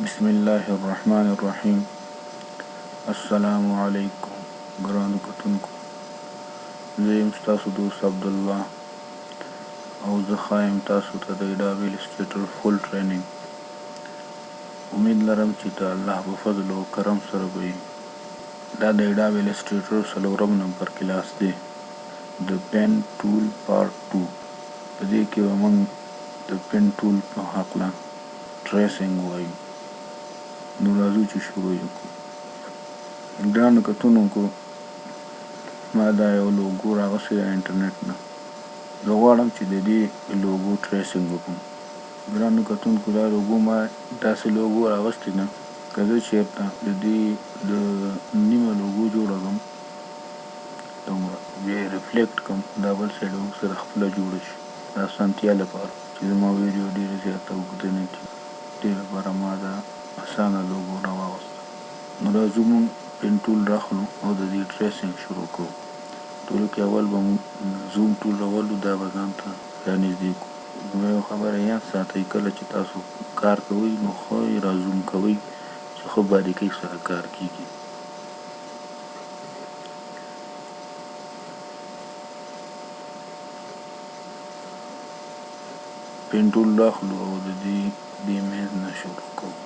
بسم الله الرحمن الرحیم. السلام علیکم ګرانو کتونکو، زه یم ستاسو دوست عبدالله او زه ښایم تاسو ته د Adobe Illustrator فول ټریننګ. امید لرم چې د الله په فضل او کرم سره به وي. دا د Adobe Illustrator 4 نمبر کلاس دی، د پین ټول پارت 2. په دې کې به موږ د پین ټول په هکله ټریسنګ وایو. نو راځو چې شروع یې کړو. ګرانو کتونکو، ما دا یو لوګو راغوښتی دی انټرنیټ نه. زه غواړم چې د دې لوګو ټریسنګ وکړم. ګرانو کتونکو، دا لوګو ما داسې لوګو راغوښتی ده، که زه چېرته د دې د نیمه لوګو جوړه کړم دومره بیا یې ریفلیکټ کړم، دا بل سایډ هم سره خپله جوړه شي د اسانتیا لپاره چې زما ویډیو ډېره زیاته اوږده نه کړي. دې لپاره ما دا اسانه لوګو راواغوسته. نو راځو موږ پین ټول راخلو او د دې ټریسنګ شروع کوو. ټولو کې اول به موږ زوم ټول راولو، دا به ځان ته رانږدې کړو. زما یو خبره یاد ساتئ، کله چې تاسو کار کوئ نو ښه یې را زوم کوئ چې ښه باریکۍ سره کار کېږي. پین ټول راخلو او د دې میز نه شروع کوو.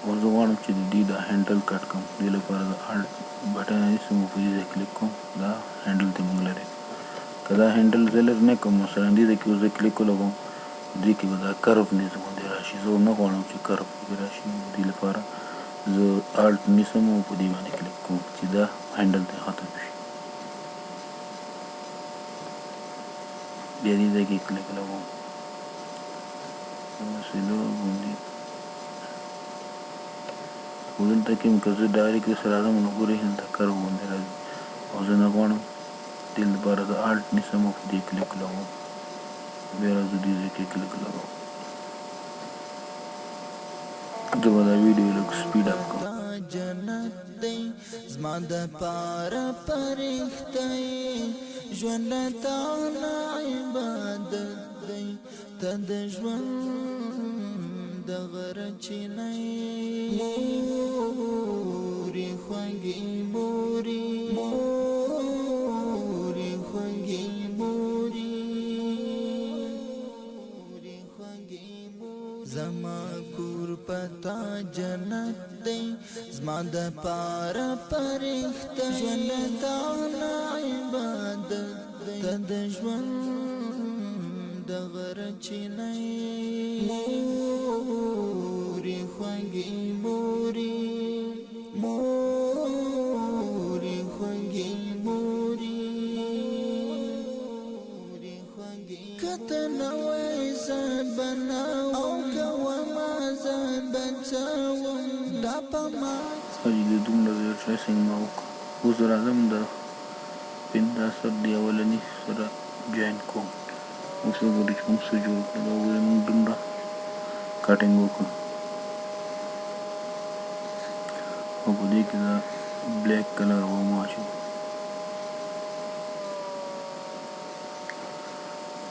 او زه غواړم چې د دې دا هینډل کټ کړم. دې لپاره د الټ بټن نیسم او په دې ځای کلیک کوم. دا هینډل ته موږ لري. که دا هینډل زه لرې نه کړم، مثلا دې ځای کې زه کلیک ولګوم، دې کې به دا کرف نیز غوندې راشي. زه نه غواړم چې کرف پکې راشي. دې لپاره زه الټ نیسم او په دې باندې کلیک کوم چې دا هینډل ته ختم شي. بیا دې ځای کې کلیک لګوم، داسې لږ غوندې. خو دلته کې هم که زه ډایرکټ سره راځم نو ګورئ هلته کرف غوندې راځي، او زه نه غواړم. دې لپاره زه الټ نیسم او په دې کلیک لګوم. بیا راځو دې ځای کې کلیک لګوم. زه به دا ویډیو لږ سپیډ اپ کړم. جنت دی زما د پاره پرښته ژوند تا نه عبادت دی، ته د ژوند د غره چینه مورې خوږې مورې مورې خوږې مورې خوږې زما کور پتا جنت دی زما د پاره پرښته ژوند تا نه عبادت دی، ته د ژوند د غره چینه مورې خوږې مورې مورې خوږې مورې که ته نه وای ځان بناوم او که وما ځان بچوم دا په ما حاجي د دومره ډېر ټریسنګ ما وکړ. اوس راځم د پین دا سر د اولني سره جاین کوم. اوس وګورئ چې موږ څه جوړ کړل. وګورئ موږ دومره کټینګ وکړو او په دې کې دا بلیک کلر وم واچوو.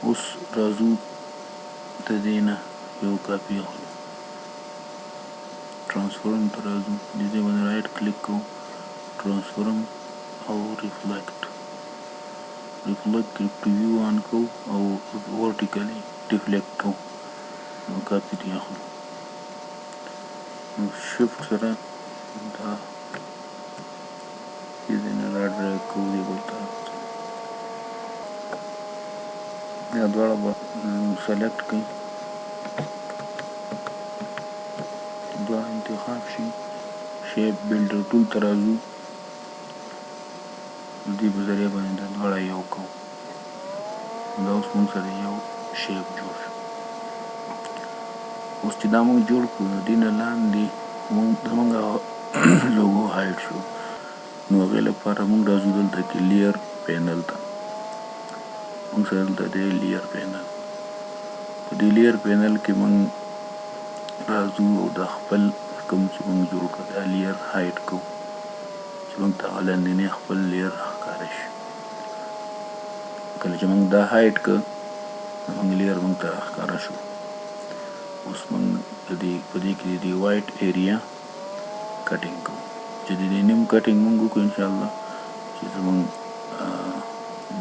اوس راځو د دې نه یو کاپي اخلو. ټرانسفورم ته راځو، دې ځای باندې رایټ کلیک کوو، ټرانسفورم او ریفلیکټ پریویو آن کوو او ورټیکلی ریفلیکټ کوو. نو کاپي ته اخلو، نو شفټ سره دا دې ځای نه را ډریګ کوو دې بل طرف ته. دا دواړه به سلیکټ کړئ، دواړه انتخاب شي. شیپ بلډر ټول ته راځو، دې په ذریعه باندې دا دواړه یو کوو. دا اوس موږ سره یو شیپ جوړ شو. اوس چې دا موږ جوړ کړو، د دې نه لاندې زموږ لوګو هایډ شو. نو هغې لپاره موږ راځو دلته کې لیر پینل ته. موږ سره دلته دی لیر پینل. په دې لیر پینل کې موږ راځو او د خپل کوم چې موږ جوړ کړو دا لیر هایډ کوو چې موږ ته هغه لاندنی خپل لیر ښکاره شي. کله چې موږ دا هایټ که موږ لیر موږ ته ښکاره شو. اوس موږ په دې کې د وایټ ایریا کټینګ کوو چې د دې نیم کټینګ موږ وکړو انشاءالله چې زموږ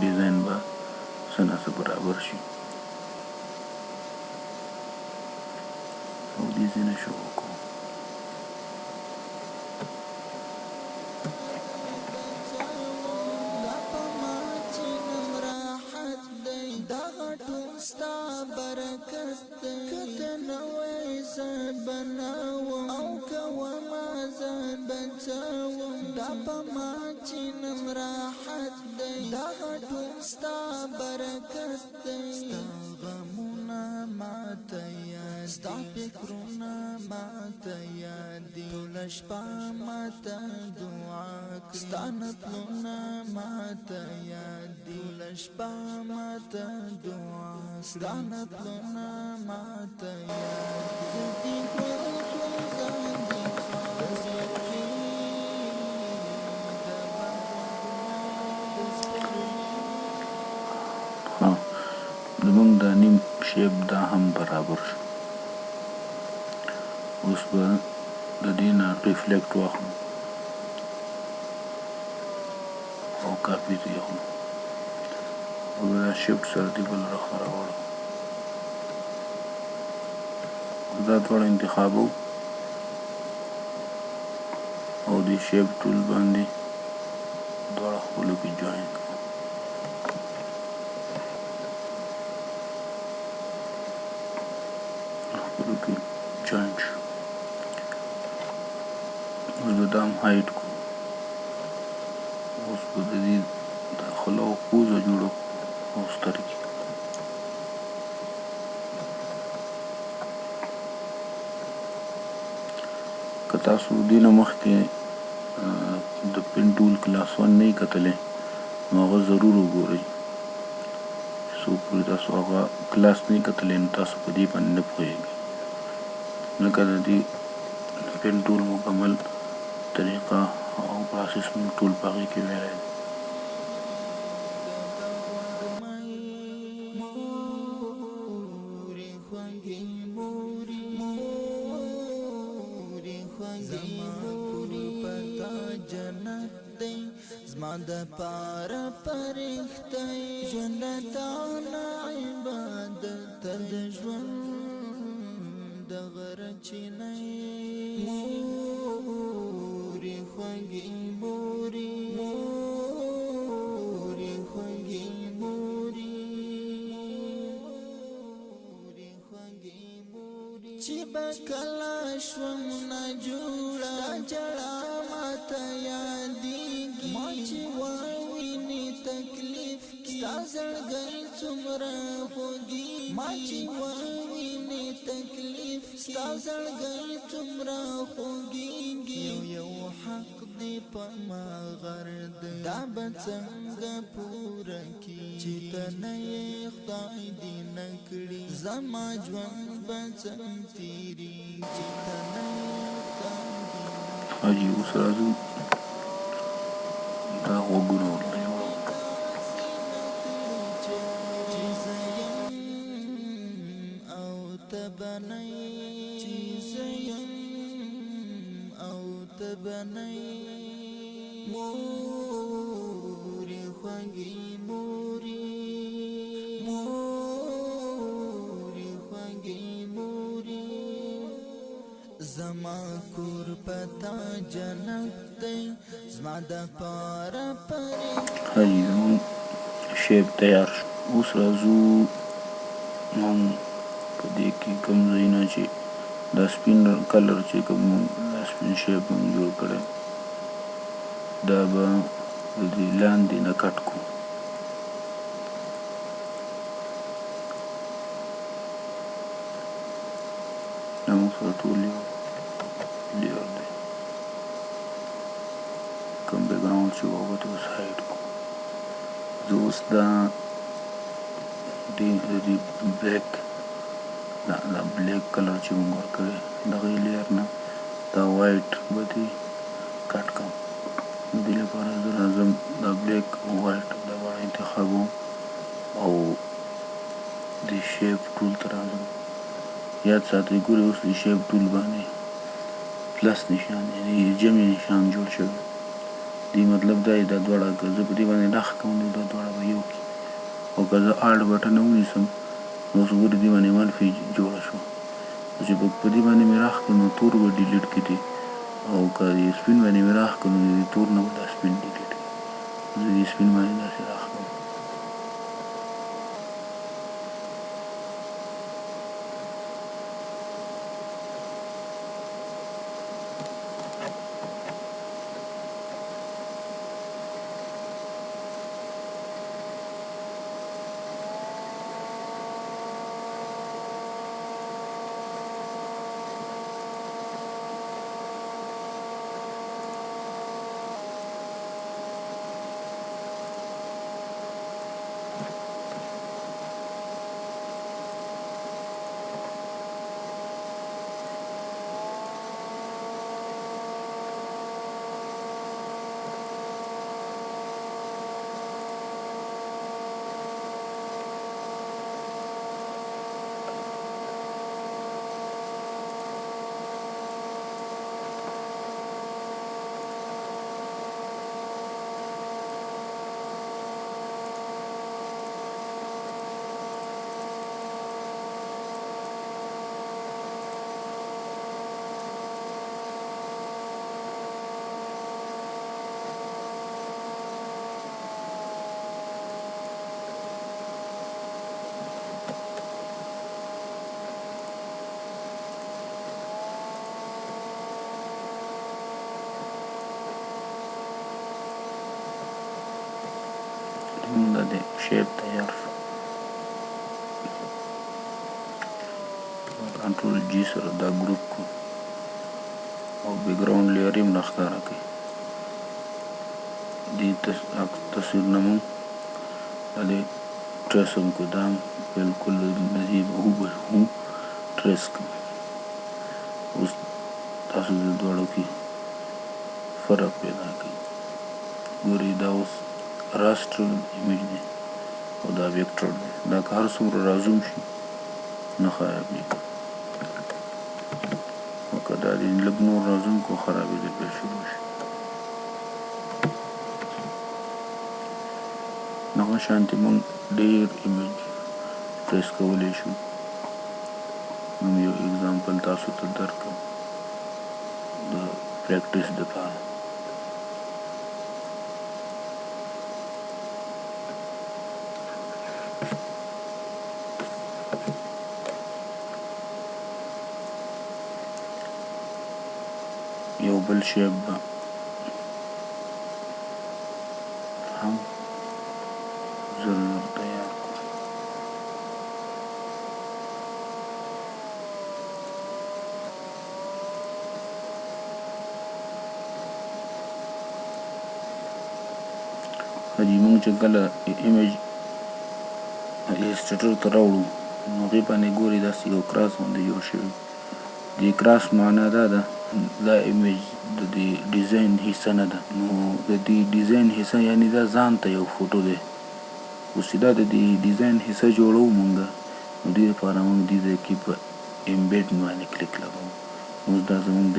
ډیزاین به څه نه څه برابر شي. او دې ځای نه شروع کوو. ستا برکت دی کته نوی ځان بناوم او کومه ځان بچاوم دا په ما چې نن راحت دی دغه ټول ستا برکت دی ستا غمونه ماته یاد ستا فکرونه ماته یاد دي ټوله شپه ماته دعا کړي ستا نتلونه ماته یاد دي ټوله شپه ماته دعا ستا نتلونه ماته یاد دي زمونږ دا نیم شیپ دا هم برابر شو. اوس به د دې نه ریفلیکټ واخلو او کاپي ته یې اخلو او دا شیفټ سره دې بل راوړو. دا دواړه انتخابو او د شیپ ټول باندې دواړه خپلو کې جوائن کوو. خپلو کې جوائن شو. اوس به دا هم هایټ کوو. اوس به د دې داخله او پوزه جوړه کړو او سترګې. که تاسو دې نه مخکې د پین ټول کلاس 1 نه یې کتلی نو هغه ضرور وګورئ. څو پورې تاسو هغه کلاس نه یې کتلی نو تاسو په دې باندې نه پوهېږئ. لکه د دې پین ټول مکمل طریقه او پروسس موږ ټول په هغې کې ویلی دی. زما د پاره پرښتې ژوند تا نه عبادت ته د ژوند د غرچینې مورې خوږې مورې مورې خوږې مورې خوږې مورې چې به کله شوم نه جوړه جړه ماته یادېږي ما چې ووینې تکلیف کې ستا زړګی څومره خوږېږي ما چې ووینې تکلیف کې ستا زړګی څومره خوږېږي یو حق دې په ما غر دی دا به څنګه پوره کېږي چې ته نه یې خدای دې نه کړي زما ژوند به څنګه تېرېږي چې ته نه یې خدای دې حاجي اوس راځو دا غوږونه ورله جوړوو. او ته به نه یې چې زه یم او ته به نه یې مورې خوږې مورې مورې خوږې مورې زما کور پتا جنت دی زما د پاره پرې حاجي زموږ شیپ تیار شو. اوس راځو موږ په دې کې کوم ځایونه چې دا سپین کلر چې کوم دا سپین شیپ موږ جوړ کړی دا به د دې لاندې نه کټ کړو. دا موږ سره ټول یو لیئر دی. کوم بیکګراوند چې و هغه ته اوس هایډ کړو. زه اوس دا دې بلیک دا بلیک کلر چې موږ ورکړی دغه لیئر نه دا وایټ به دې کټ کړم. د دې لپاره زه راځم دا بلیک او وایټ دا دواړه انتخابوم او د شیپ ټول ته راځم. یاد ساتئ ګورئ اوس د شیپ ټول باندې پلس نشان یعنی جمع نشان جوړ شوی. دې مطلب دا دی دا دواړه که زه په دې باندې راښ کوم نو دا دواړه به یو کړي، او که زه الټ بټن ونیسم نو اوس ګورئ دې باندې منفي جوړه شوه. چې په دې باندې مې راښ کړو نو تور به ډیلیټ کړي، او که د سپین باندې مې راښ کړو نو د تور نه به دا سپین ډیلیټ کړي. زه د سپین باندې داسې راښ کوم. دا د شیپ تیار شو. کنټرول جی سره دا ګروپ کو او بیکګراوند لیر یې راښکاره کړئ. دې تصویر نه مونږ دا د ټریس هم کړو، دا هم بلکل د دې هو ټریس کړو. اوس تاسو د دواړو کې فرق پیدا کړئ. ګورئ دا اوس راستر ایمیج دی او دا ویکټر دی. دا که هر څومره رازوم شي نه خرابېږي، او که دا دې لږ نور رازوم کړو خرابېدل بیا شروع شي. دغه شانتې موږ ډېر ایمیج ټریس کولی شو. موږ یو اګزامپل تاسو ته درکړم د پریکټس دپاره. یو بل شیپ به هم زر تیار کړو. حاجي مونږ چې کله ایمیج ایلسټریټر ته راوړو نو هغې باندې ګورئ داسې یو کراس غوندې جوړ شوی. د کراس معنا دا ده دا ایمیج د دې ډیزاین حصه نه ده. نو د دې ډیزاین حصه یعنی دا ځان ته یو فوټو دی. اوس چې دا د دې ډیزاین حصه جوړو مونږ نو دې لپاره مونږ دې ځای کې په امبیډ باندې کلیک لګوو. اوس دا زمونږ د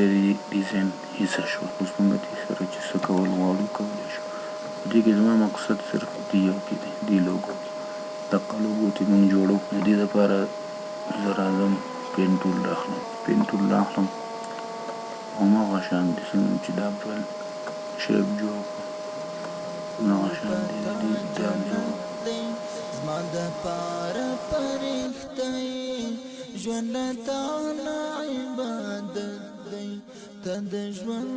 ډیزاین حصه شوه. اوس مونږ دې سره چې څه کول غواړو کولی شو. دې کې زما مقصد صرف دې یو کې دی، دې لوګو کې دغه لوګو چې مونږ جوړو. د دې لپاره زه راځم پین ټول راخلم، پین ټول راخلم هماغه شانتې څنګه چې دا بل شیپ جوړ کړو هماغه شانتې د دې دا جوړ زما دپاره فرښته یې ژوند تا نه عبادت دی. ته د ژوند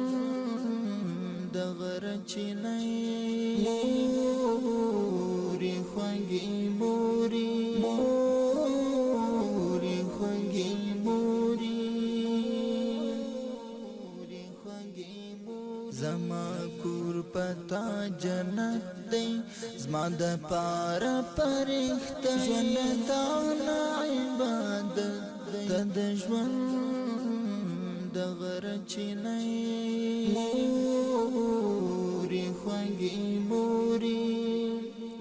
د غره چینه یې مورې خوږې مورې مورې خوږې مورې زما کور پتا جنت دی. زما دپاره فرښته ژوند تا نه عبادت دی. ته د ژوند د غره چینه یې مورې خوږې مورې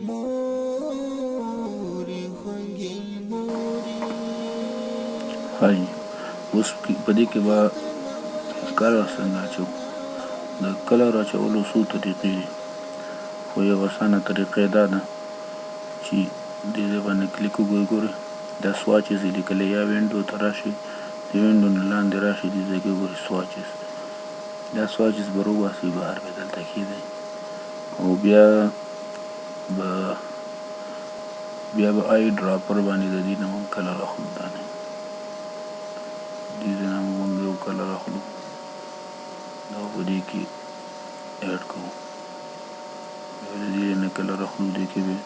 مورې ښایي اوس په دې کې به کلر څنګه اچو. د کلر اچولو څو طریقې دي، خو یو اسانه طریقه دا ده چې دې ځای باندې کلیک وګورئ، دا سواچز یې لیکلی، یا وینډو ته راشئ، د وینډو نه لاندې راشئ، دې ځای کې وګورئ سواچز. دا سواچز به روباسئ، بهر به دلته کېدی او بیا به آی ډراپر باندې د دې نه مونږ کلر اخلو. دا نه دې ځای نه مونږ یو کلر اخلو، دا په دې کې ایډ کوو، بیا د دې نه کلر اخلو، دې کې به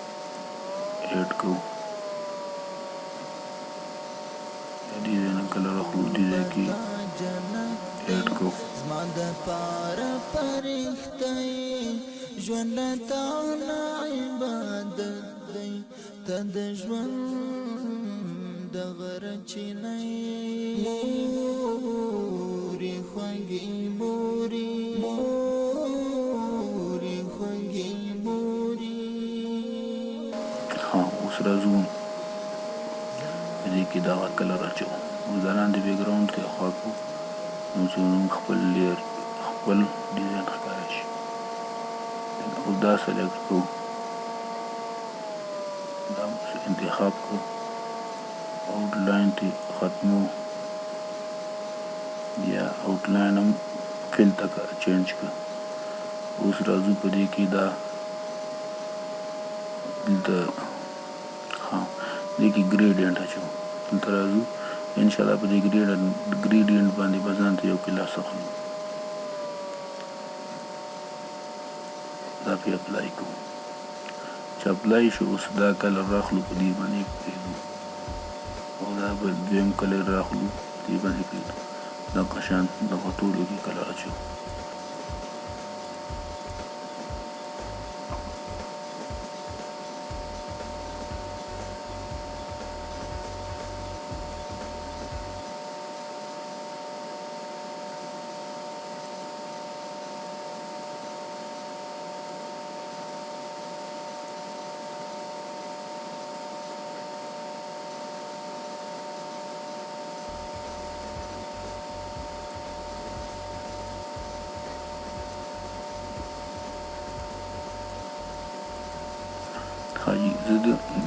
ایډ کوو، دې ځای نه کلر اخلو، دې ځای کې ایډ کوو. زما د پاره پرښتې ژوند تا نه عبادت دی، ته د ژوند د غرچینې مورې خوږې مورې خوږې مورې. اوس راځو دې کې دغه کلر اچو، اوس د لاندې بیک ګراوند کې خوا کوو، نو چې موږ خپل لیر خپل ډیزاین ښکاره شي، او دا سلیکټ کوو، دا انتخاب کوو، آوټلاین ته ختمو، یا آوټلاین هم فل ته چینج کړه. اوس راځو په دې کې دا دلته دې کې ګریډینټ اچو، دلته راځو انشاءالله په دې ګریډینټ باندې به ځان ته یو کلاس اخلو، دا پې اپلای کوو. چې اپلای شو اوس دا کلر راخلو، په دې باندې پرېږدو، او دا به دویم کلر راخلو، په دې باندې پرېږدو، دغه شان دغه ټولو کې کلر اچو.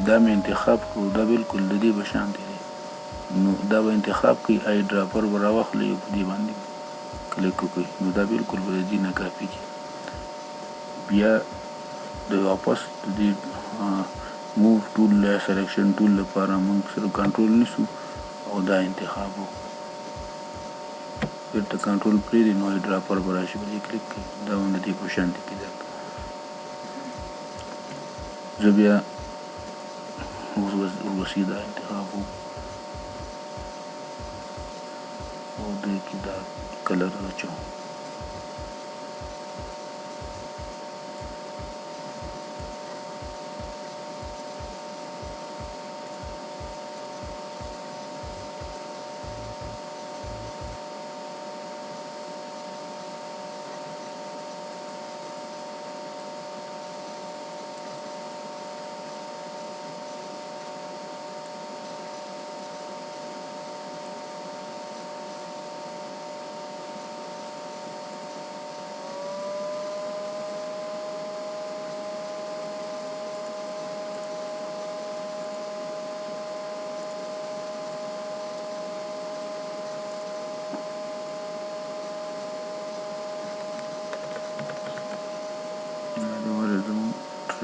دا مې انتخاب کړو، دا بالکل د دې به شان دی، نو دا به انتخاب کړئ، آی ډراپر به راواخلئ او په دې باندې کلیک وکړئ، نو دا بالکل به د دې نه کاپي کړي. بیا د واپس د دې موو ټول یا سلیکشن ټول لپاره موږ سره کنټرول نیسو او دا انتخاب وکړو، بیرته کنټرول پرېږدئ، نو آی ډراپر به راشي، په دې کلیک کړئ، دا هم د دې په شان دی کېدل. زه بیا ورپسې دا انتخاب وکړو او دې کې دا کلر اچو.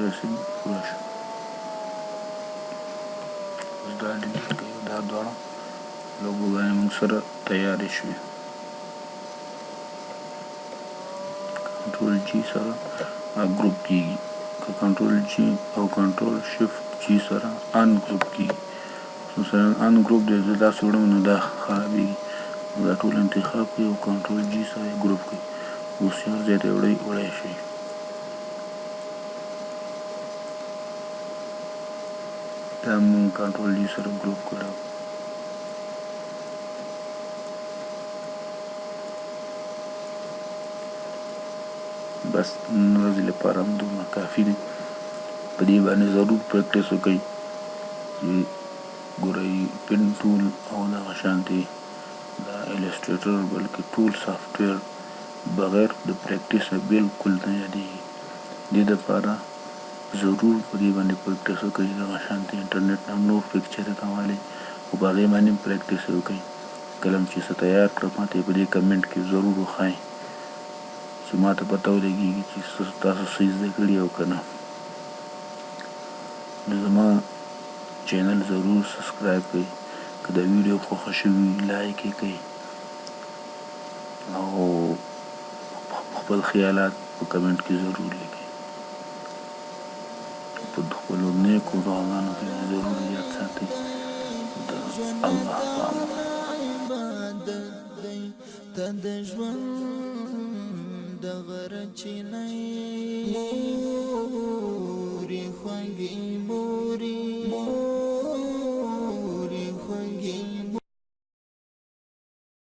tracing پوره شو. اوس دا ډیلیټ کوي، دا دواړه لوګوګانې موږ سره تیارې شوې. کنټرول جی سره ګروپ کیږي، که کنټرول جی او کنټرول شفت جی سره ان ګروپ کیږي. مثلا ان ګروپ دی، زه داسې وړم نو دا خرابېږي، دا ټول انتخاب کوي او کنټرول جی سره ګروپ کوي. اوس یو ځای ته وړی شي. دا مونږ کنټرول جی سره ګروپ کړو. بس نن ورځې لپاره همدومره کافي دی. په دې باندې ضرور پریکټس وکړئ چې ګورئ پن ټول او دغه شانتې دا ایلسټریټر بلکې ټول سافټویر بغیر د پریکټیسه بالکل نه یادېږي. دې دپاره ضرور په دې باندې پریکټیس وکړئ. دغه شانتې انټرنیټ نه هم نور پکچرې راوالی او په هغې باندې هم پریکټیس وکړئ. کله چې څه تیار کړم ماته یې په دې کمنټ کې ضرور وښایئ چې ماته پته ولګېږي چې تاسو څه زده کړي او که نه. نو زما چینل ضرور سبسکرایب کړئ. که دا ویډیو خوښه شوي لایک یې کړئ او خپل خیالات په کمنټ کې ضرور لیکئ. په خپلو نیکو دعاګانو کې ضرور یاد ساتئ. د الله په امان. د ژوند د غرچینۍ مورې خوږې مورې